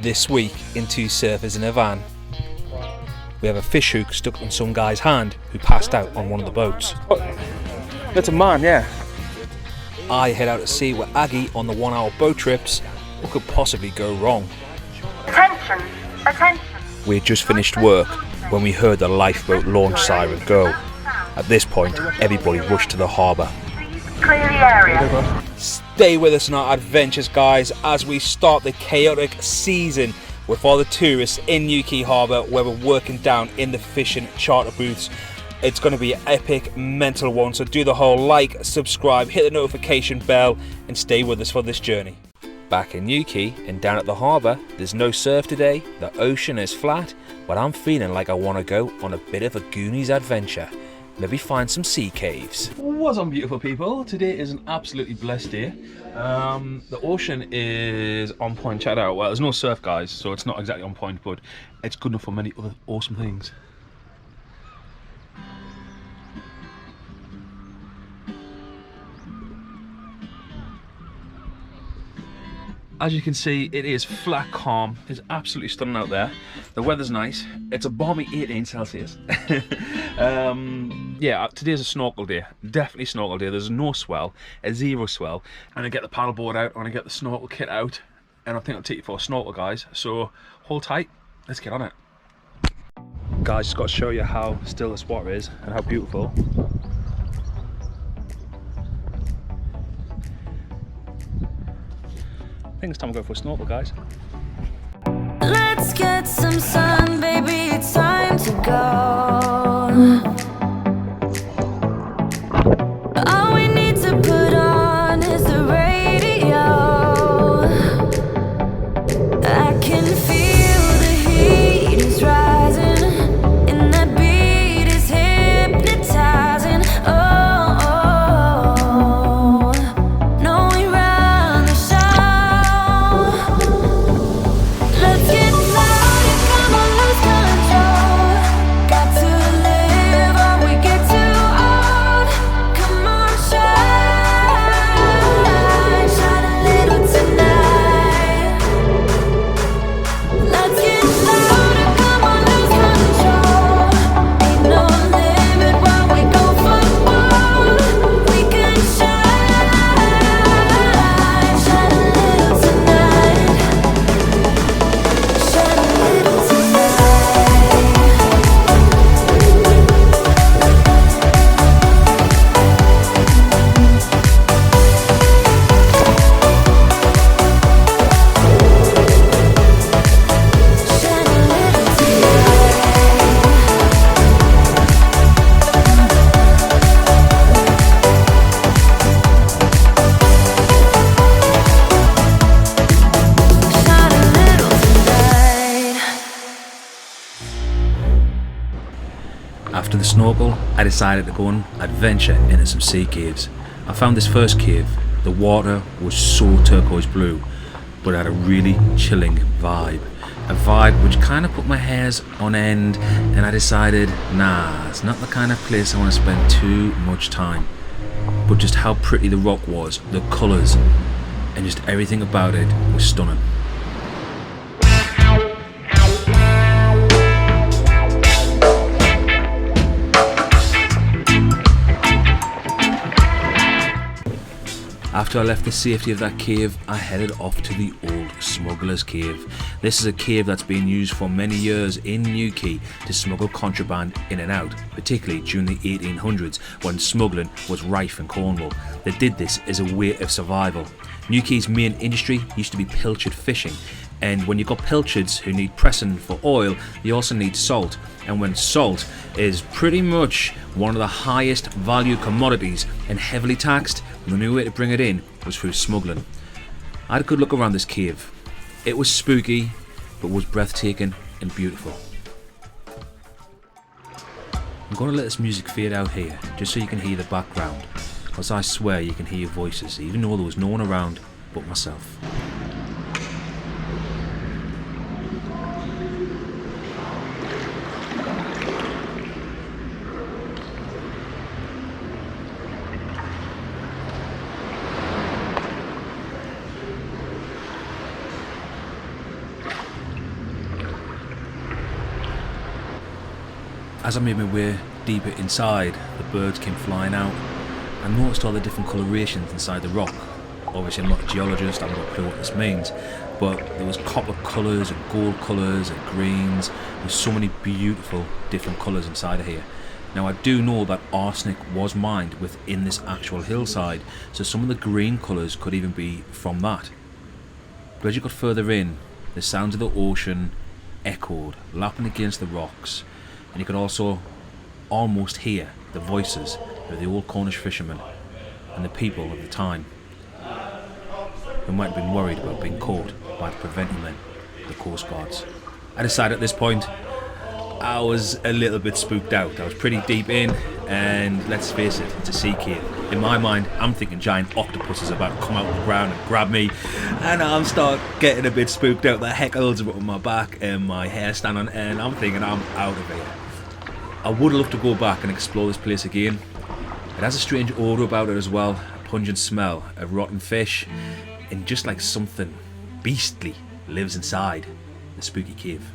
This week in Two Surfers in a Van, we have a fish hook stuck on some guy's hand who passed out on one of the boats. That's a man, yeah. I head out to sea with Aggey on the 1 hour boat trips. What could possibly go wrong? Attention, attention. We had just finished work when we heard the lifeboat launch siren go. At this point, everybody rushed to the harbour. Please clear the area. Stay with us on our adventures, guys, as we start the chaotic season with all the tourists in Newquay Harbour, where we're working down in the fishing charter booths. It's going to be an epic, mental one, so do the whole like, subscribe, hit the notification bell and stay with us for this journey. Back in Newquay and down at the harbour, there's no surf today, the ocean is flat, but I'm feeling like I want to go on a bit of a Goonies adventure. Maybe find some sea caves. What's on, beautiful people? Today is an absolutely blessed day. The ocean is on point, check it out. Well, there's no surf, guys, so it's not exactly on point, but it's good enough for many other awesome things. As you can see, it is flat calm. It's absolutely stunning out there. The weather's nice. It's a balmy 18 Celsius. Yeah, today's a snorkel day. Definitely snorkel day. There's no swell, a zero swell. And I get the paddleboard out, and I get the snorkel kit out, and I think I'll take you for a snorkel, guys. So hold tight, let's get on it. Guys, just got to show you how still this water is and how beautiful. I think it's time to go for a snorkel, guys. Let's get some sun, baby, it's time to go. All we need to put on is the radio. I can feel the heat is rising, and that beat is hypnotizing. No, we run the show. Let's get loud, come on, lose control. Got to live or we get too old. Come on, shine, shine a little tonight. Let's get louder, come on, lose control. Ain't no limit while we go for more. We can shine, shine a little tonight. Shine a little tonight. Shine a little tonight. Shine a little tonight. After the snorkel, I decided to go on adventure into some sea caves. I found this first cave. The water was so turquoise blue, but it had a really chilling vibe. A vibe which kind of put my hairs on end, and I decided, nah, it's not the kind of place I want to spend too much time. But just how pretty the rock was, the colours, and just everything about it was stunning. After I left the safety of that cave, I headed off to the old Smugglers Cave. This is a cave that's been used for many years in Newquay to smuggle contraband in and out, particularly during the 1800s when smuggling was rife in Cornwall. They did this as a way of survival. Newquay's main industry used to be pilchard fishing, and when you've got pilchards who need pressing for oil, you also need salt. And when salt is pretty much one of the highest value commodities and heavily taxed, the only way to bring it in was through smuggling. I had a good look around this cave. It was spooky, but was breathtaking and beautiful. I'm going to let this music fade out here, just so you can hear the background, because I swear you can hear voices, even though there was no one around but myself. As I made my way deeper inside, the birds came flying out. I noticed all the different colorations inside the rock. Obviously I'm not a geologist, I haven't got a clue what this means, but there was copper colours and gold colours and greens. There's so many beautiful different colours inside of here. Now I do know that arsenic was mined within this actual hillside, so some of the green colours could even be from that. But as you got further in, the sounds of the ocean echoed, lapping against the rocks, and you could also almost hear the voices of the old Cornish fishermen and the people of the time, who might have been worried about being caught by the preventing men, the Coast Guards. I decided at this point I was a little bit spooked out. I was pretty deep in, and let's face it, it's a sea cave. In my mind, I'm thinking giant octopuses about to come out of the ground and grab me, and I'm start getting a bit spooked out. The heckles up on my back and my hair stand on end. I'm thinking I'm out of here. I would love to go back and explore this place again. It has a strange odour about it as well, a pungent smell of rotten fish, and just like something beastly lives inside the spooky cave.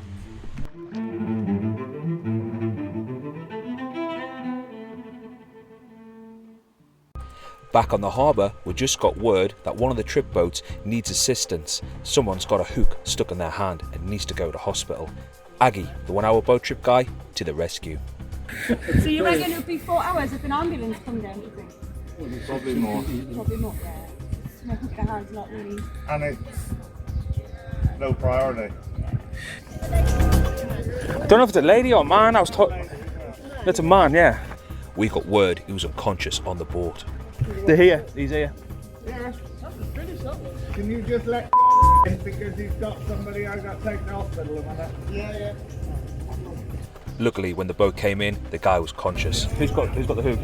Back on the harbour, we just got word that one of the trip boats needs assistance. Someone's got a hook stuck in their hand and needs to go to hospital. Aggey, the 1 hour boat trip guy, to the rescue. So you reckon it would be 4 hours if an ambulance come down, do you think? Probably more. Probably not, yeah. My hook in the hand's not really... And it's low priority. I don't know if it's a lady or a man. I was told it's a man, yeah. We got word he was unconscious on the boat. They're here. He's here. Yeah. Can you just let in because he's got somebody I got taken to hospital a minute? Yeah. Luckily, when the boat came in, the guy was conscious. Who's got the hook?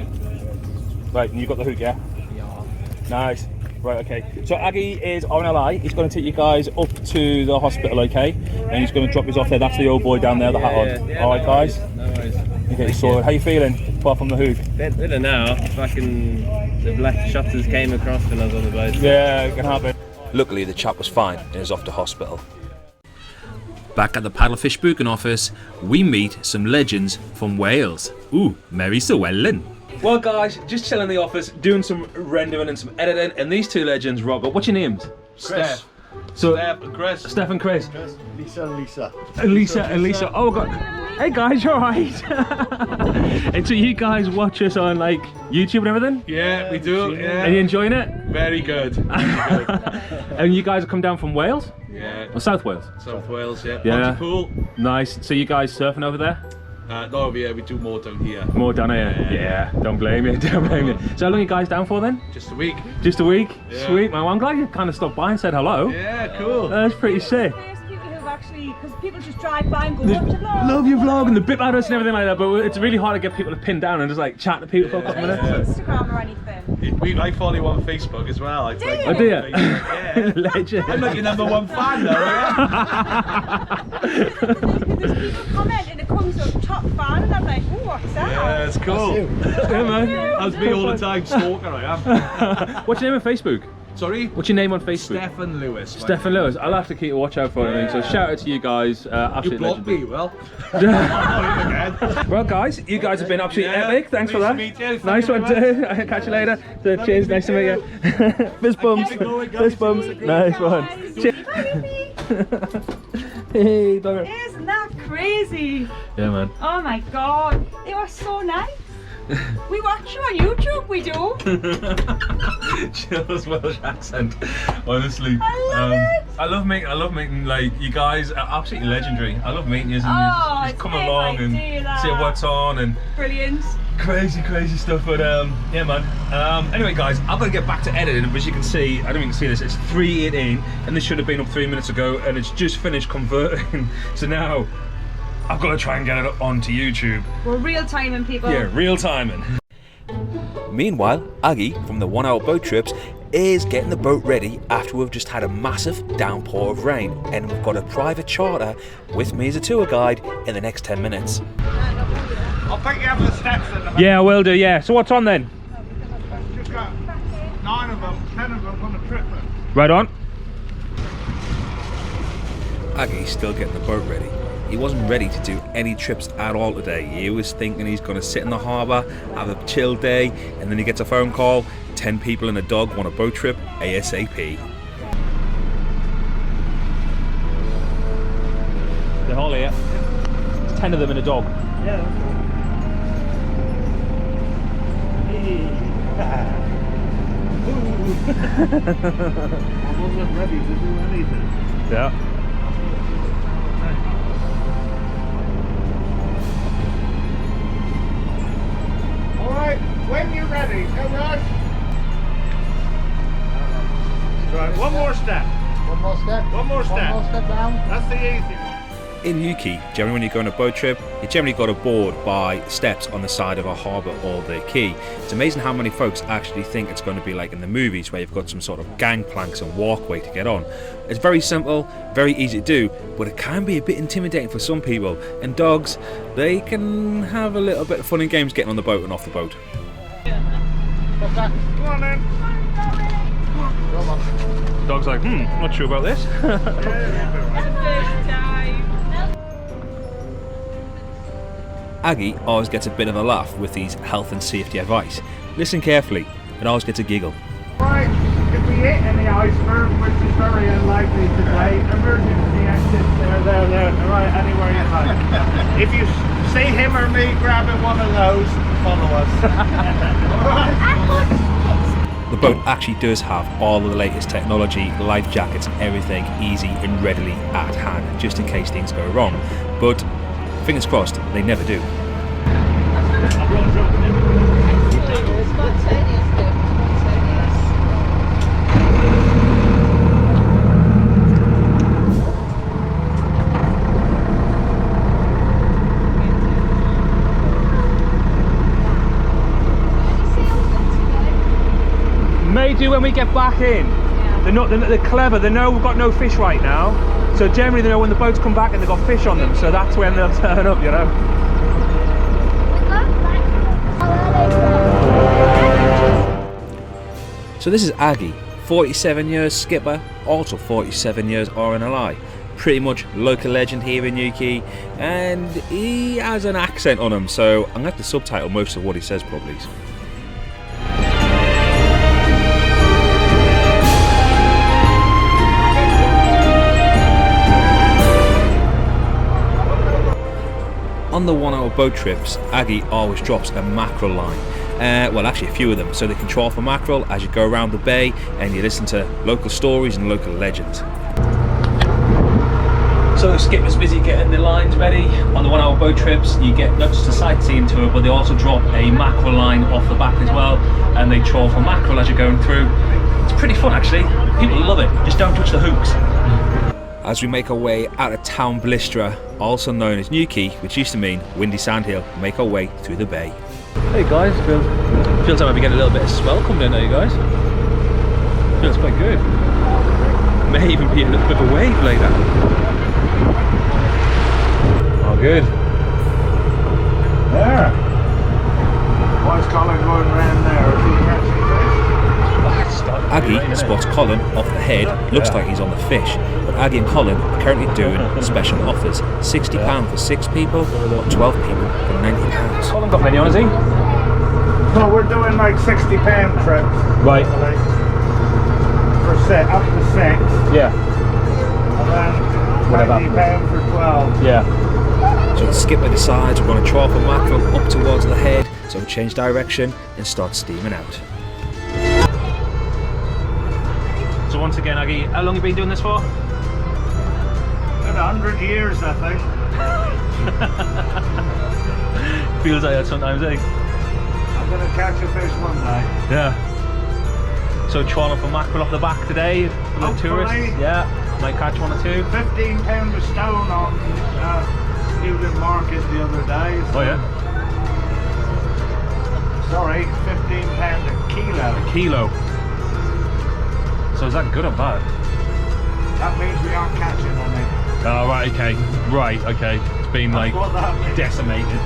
Right, and you got the hook, yeah? Yeah. Nice. Right, okay. So Aggey is RNLI. He's going to take you guys up to the hospital, okay? And he's going to drop you off there. That's the old boy down there, the hat on. Yeah, all right, guys? No worries. Okay, so how you feeling apart from the hook? Better now. Fucking the black shutters came across when I was on the boat. Yeah, it can happen. Luckily, the chap was fine and is off to hospital. Back at the Paddlefish booking office, we meet some legends from Wales. Ooh, Mary Llewellyn. Well, guys, just chilling in the office, doing some rendering and some editing, and these two legends, Robert, what's your names? Chris. So, Steph and Chris. Steph and Chris. Lisa and Lisa. Lisa and Lisa. Oh god. Hey guys, you alright? And so you guys watch us on like YouTube and everything? Yeah, we do. Yeah. Are you enjoying it? Very good. And you guys have come down from Wales? Yeah. Or South Wales? South Wales, yeah. Yeah. Pool. Nice. So you guys surfing over there? No, yeah, we do more down here. More down here? Yeah. Don't blame you, don't blame you. So how long are you guys down for then? Just a week. Just a week? Yeah. Sweet, man. Well, I'm glad you kind of stopped by and said hello. Yeah, cool. That's pretty sick. First people who've actually, because people just drive by and go, watch your vlog. Love your vlog and the bit about us and everything like that, but it's really hard to get people to pin down and just like chat to people for a couple minutes. Instagram or anything. I follow you on Facebook as well. Do you? Oh dear. Yeah. Legend. I'm like your #1 fan though, There's people comment and it comes up top fan and I'm like, ooh, what's that? yeah, it's cool. Yeah, man. That's me all the time, stalker I am. What's your name on Facebook? Sorry? What's your name on Facebook? Stephen Lewis. Stephen Lewis. I'll have to keep a watch out for it. So shout out to you guys. You Absolutely blocked me, well. legendary. Well, guys, you guys have been absolutely epic. Thanks for that. Nice to meet you. Nice one, too. I'll catch you later. So, cheers. Nice to meet you. Fist bumps. Fist bumps. Nice one. Hey, dogger. Isn't that crazy? Yeah, man. Oh my god, they were so nice. We watch you on YouTube, we do. Chill's Welsh accent, honestly. I love it. I love meeting like you guys are absolutely legendary. I love meeting you and Oh, just it's come made along my and day, lad. see what's on and Brilliant. crazy stuff. But yeah, man. Anyway, guys, I've got to get back to editing. But as you can see, I don't even see this. It's 3:18, and this should have been up 3 minutes ago, and it's just finished converting. So now I've got to try and get it up onto YouTube. We're real timing, people. Yeah, real timing. Meanwhile, Aggey from the 1 hour boat trips is getting the boat ready after we've just had a massive downpour of rain, and we've got a private charter with me as a tour guide in the next 10 minutes. I'll pick you up the steps in the Yeah, I will do. Yeah. So what's on then? Just got 9 of them, 10 of them on the triplet. Right on. Aggey's still getting the boat ready, he wasn't ready to do any trips at all today. He was thinking he's going to sit in the harbour, have a chill day, and then he gets a phone call, 10 people and a dog want a boat trip ASAP. They're all here. 10 of them and a dog. Yeah. I wasn't ready to do anything. Yeah. Alright, when you're ready, no rush. Right, one more step. One more step. One more step. One more step down. That's the easy one. In Newquay, generally when you go on a boat trip, you generally got aboard by steps on the side of a harbour or the quay. It's amazing how many folks actually think it's going to be like in the movies where you've got some sort of gangplanks and walkway to get on. It's very simple, very easy to do, but it can be a bit intimidating for some people. And dogs, they can have a little bit of fun and games getting on the boat and off the boat. Come on then. Come on. Dog's like, not sure about this. Aggey always gets a bit of a laugh with these health and safety advice. Listen carefully, it always gets a giggle. Right, if we hit any iceberg, which is very unlikely today, emergency exits there. Right, anywhere you like. If you see him or me grabbing one of those, follow us. The boat actually does have all of the latest technology, life jackets and everything easy and readily at hand, just in case things go wrong. But fingers crossed, they never do. May do when we get back in. They're clever, they know we've got no fish right now. So generally they know when the boats come back and they've got fish on them, so that's when they'll turn up, you know. So this is Aggey, 47 years skipper, also 47 years RNLI. Pretty much local legend here in Newquay, and he has an accent on him, so I'm going to have to subtitle most of what he says probably. On the 1 hour boat trips, Aggey always drops a mackerel line. Well, actually a few of them, so they can troll for mackerel as you go around the bay and you listen to local stories and local legends. So skipper's busy getting the lines ready. On the 1 hour boat trips, you get not just a sightseeing tour, but they also drop a mackerel line off the back as well, and they troll for mackerel as you're going through. It's pretty fun actually. People love it. Just don't touch the hooks. As we make our way out of Town Blisterer, also known as Newquay, which used to mean Windy Sandhill, make our way through the bay. Hey guys, feels like we're getting a little bit of swell coming in there, you guys. Feels quite good. May even be a little bit of a wave later. Oh, good. There. Why's Colin going round there? Is he catching fish? Aggey spots Colin off the head, looks like he's on the fish, but Aggey and Colin are currently doing special offers. £60 for 6 people, or 12 people for £90. Colin got many on, has he? So we're doing like £60 trips. Right. For set up to 6. Yeah. And then £90 for 12. Yeah. So the skipper decides we're going to troll for mackerel up towards the head, so we change direction and start steaming out. So once again, Aggey, how long have you been doing this for? About 100 years, I think. Feels like that sometimes, eh? I'm going to catch a fish one day. Yeah. So trawling for mackerel off the back today for the tourists? Yeah. Might catch 1 or 2. £15 a stone on Newland Market the other day. So Oh yeah? sorry, £15 a kilo. A kilo. So is that good or bad? That means we aren't catching any. Oh right, okay. Right, okay. It's been That's like what that means. decimated.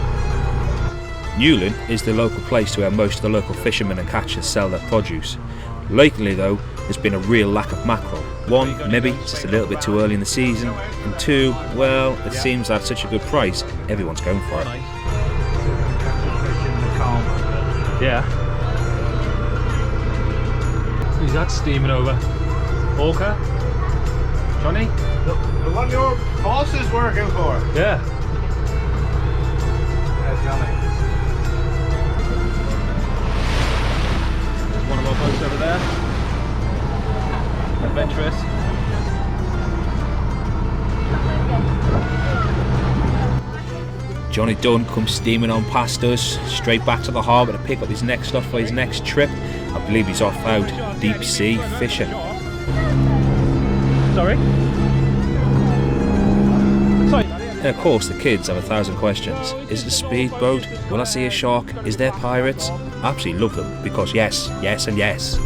Newland is the local place to where most of the local fishermen and catchers sell their produce. Lately though, there's been a real lack of mackerel, One, maybe it's just a little bit too early in the season, and two, well, it seems at such a good price, everyone's going for it. Yeah. Who's that steaming over? Orca? Johnny? The one your boss is working for. Yeah. Johnny. There's one of our boats over there. Adventurous. Johnny Dunn comes steaming on past us, straight back to the harbour to pick up his next stuff for his next trip. I believe he's off out deep sea fishing. Sorry? And of course the kids have 1,000 questions. Is it a speedboat? Will I see a shark? Is there pirates? I absolutely love them because yes, yes and yes.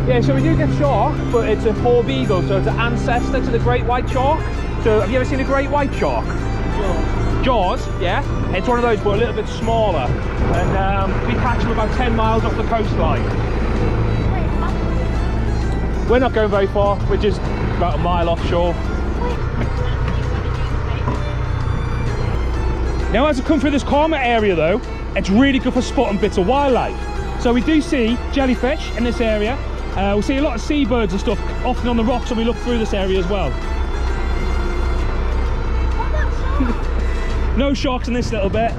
Yeah, so we do get shark, but it's a Paw Beagle, so it's an ancestor to the great white shark. So have you ever seen a great white shark? Jaws, yeah. It's one of those, but a little bit smaller. And we catch them about 10 miles off the coastline. We're not going very far, we're just about a mile offshore. Now as we come through this calmer area though, it's really good for spotting bits of wildlife. So we do see jellyfish in this area. We'll see a lot of seabirds and stuff often on the rocks when we look through this area as well. No sharks in this little bit.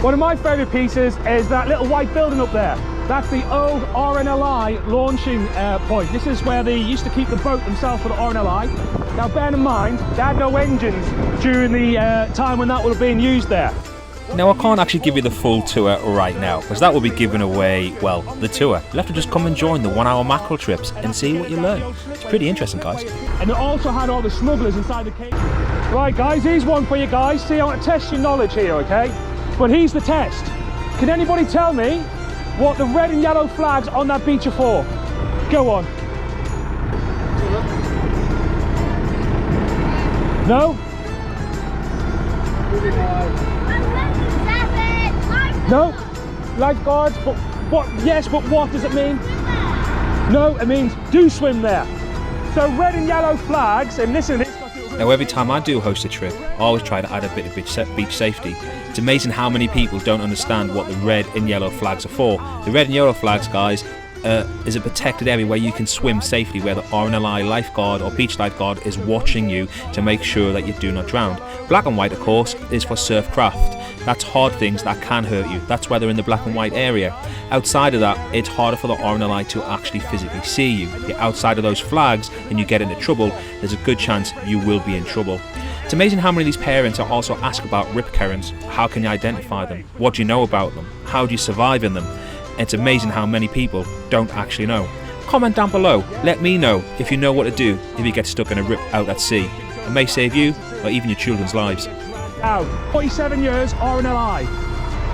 One of my favourite pieces is that little white building up there. That's the old RNLI launching point. This is where they used to keep the boat themselves for the RNLI. Now bear in mind, they had no engines during the time when that would have been used there. Now I can't actually give you the full tour right now because that will be giving away, well, the tour. You'll have to just come and join the 1 hour mackerel trips and see what you learn. It's pretty interesting, guys. And it also had all the smugglers inside the cave. Right guys, here's one for you guys. See, I want to test your knowledge here, okay? But here's the test. Can anybody tell me what the red and yellow flags on that beach are for? Go on. No? No? Lifeguards, but what? Yes, but what does it mean? No, it means do swim there. So red and yellow flags, and listen, now every time I do host a trip, I always try to add a bit of beach safety. It's amazing how many people don't understand what the red and yellow flags are for. The red and yellow flags, guys, is a protected area where you can swim safely, where the RNLI lifeguard or beach lifeguard is watching you to make sure that you do not drown. Black and white, of course, is for surf craft. That's hard things that can hurt you. That's why they're in the black and white area. Outside of that, it's harder for the RNLI to actually physically see you. You're outside of those flags and you get into trouble, there's a good chance you will be in trouble. It's amazing how many of these parents are also asked about rip currents. How can you identify them? What do you know about them? How do you survive in them? And it's amazing how many people don't actually know. Comment down below, let me know if you know what to do if you get stuck in a rip out at sea. It may save you or even your children's lives. Now, 47 years RNLI.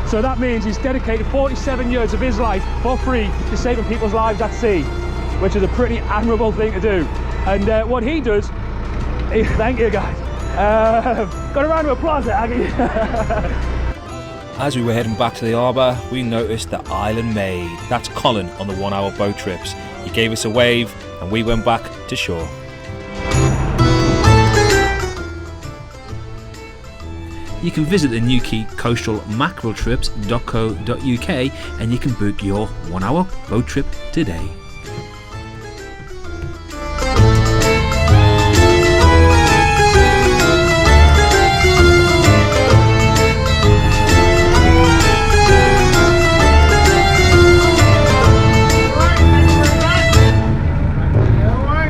So that means he's dedicated 47 years of his life for free to saving people's lives at sea, which is a pretty admirable thing to do. And what he does, thank you guys. Got a round of applause there, Aggey. As we were heading back to the harbour, we noticed the Island Maid. That's Colin on the 1 hour boat trips. He gave us a wave and we went back to shore. You can visit the Newquay Coastal Mackereltrips.co.uk and you can book your 1 hour boat trip today.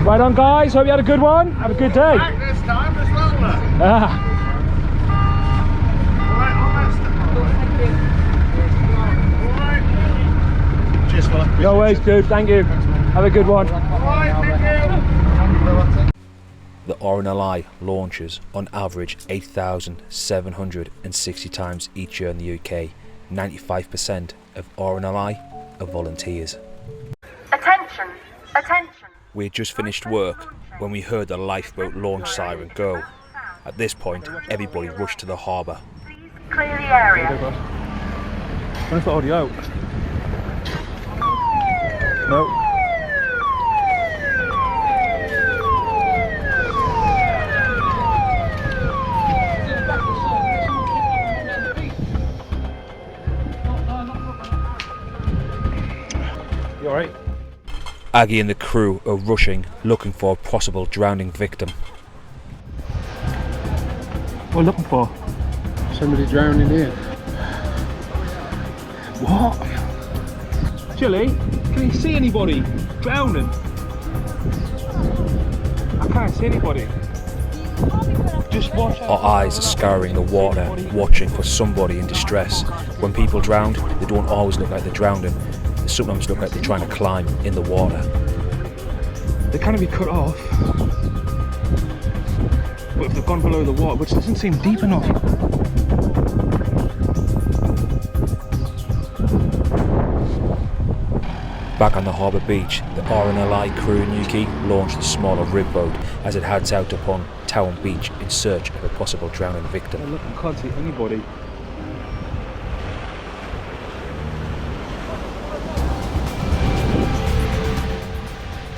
Right on guys, hope you had a good one. Have a good day. Back this time as well, look. Cheers, fella. No worries, dude. Thank you. Have a good one. The RNLI launches on average 8,760 times each year in the UK. 95% of RNLI are volunteers. Attention, attention. We had just finished work when we heard the lifeboat launch siren go. At this point, everybody rushed to the harbour. Please clear the area. Where's the audio? No. Aggey and the crew are rushing, looking for a possible drowning victim. What are we looking for? Somebody drowning here. What? Jilly, can you see anybody drowning? I can't see anybody. Just watch. Our eyes are scouring the water, watching for somebody in distress. When people drown, they don't always look like they're drowning. They sometimes look like they're trying to climb in the water. They can't be cut off. But if they've gone below the water, which doesn't seem deep enough. Back on the harbour beach, the RNLI crew in Newquay launched the smaller rib boat as it heads out upon Town Beach in search of a possible drowning victim. Look, I can't see anybody.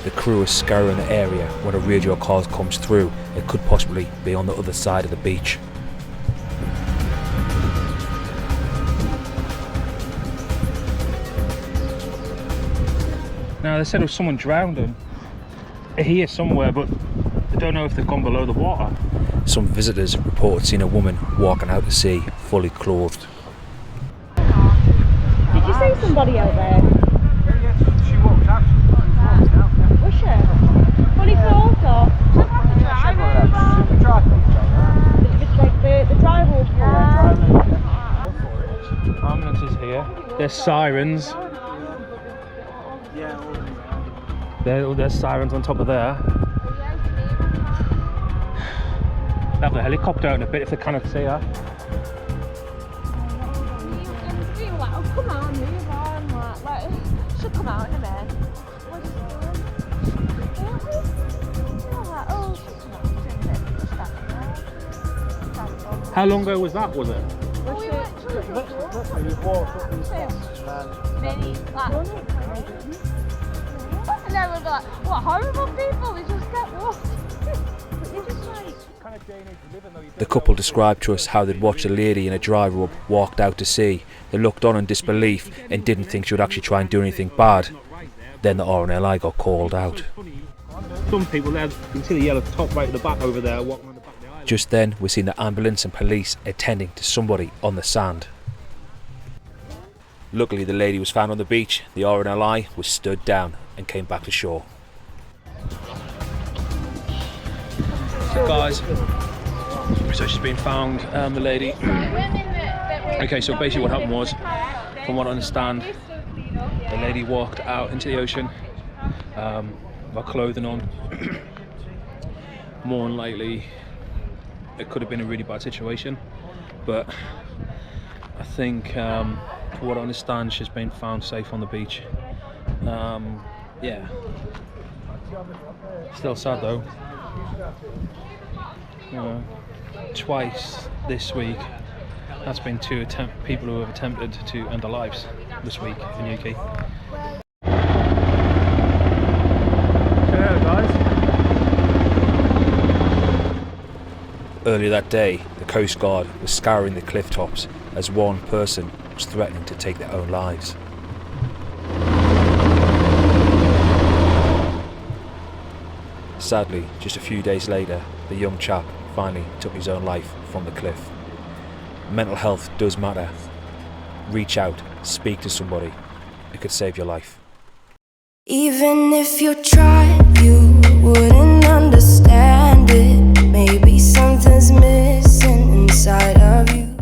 The crew is scouring the area when a radio call comes through. It could possibly be on the other side of the beach. Now, they said there was someone drowning here somewhere, but they don't know if they've gone below the water. Some visitors reported seeing a woman walking out to sea, fully clothed. Did you see somebody out there? She walked out. Was she? Fully clothed or? The driver was Ambulance is here. There's sirens. There's sirens on top of there. They'll have the helicopter out in a bit if they cannot see her. Come on, move on. Like, she'll come out in a minute. What are you doing? How long ago was that, was it? And then we'll be like, what horrible people, they just get lost. The couple described to us how they'd watched a lady in a dry rub walked out to sea. They looked on in disbelief and didn't think she would actually try and do anything bad. Then the RNLI got called out. Some people there, you can see the yellow top right at the back over there, walking on the back of the island. Just then we seen the ambulance and police attending to somebody on the sand. Luckily the lady was found on the beach. The RNLI was stood down and came back to shore. Guys, so she's been found, the lady. Okay, so basically what happened was, from what I understand, the lady walked out into the ocean with clothing on. More than likely it could have been a really bad situation, but I think from what I understand, she's been found safe on the beach. Yeah, still sad though. You know, twice this week, that's been two people who have attempted to end their lives this week in Newquay. Yeah, guys. Earlier that day, the Coast Guard was scouring the cliff tops as one person was threatening to take their own lives. Sadly, just a few days later, the young chap finally took his own life from the cliff. Mental health does matter. Reach out, speak to somebody. It could save your life. Even if you tried, you wouldn't understand it. Maybe something's missing inside of you.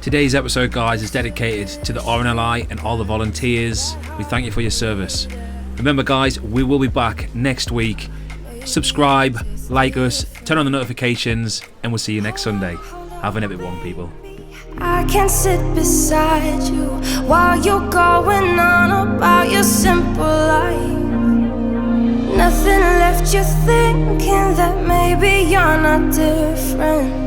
Today's episode, guys, is dedicated to the RNLI and all the volunteers. We thank you for your service. Remember, guys, we will be back next week. Subscribe, like us, turn on the notifications, and we'll see you next Sunday. Have an epic one, people. I can sit beside you while you're going on about your simple life. Nothing left you thinking that maybe you're not different.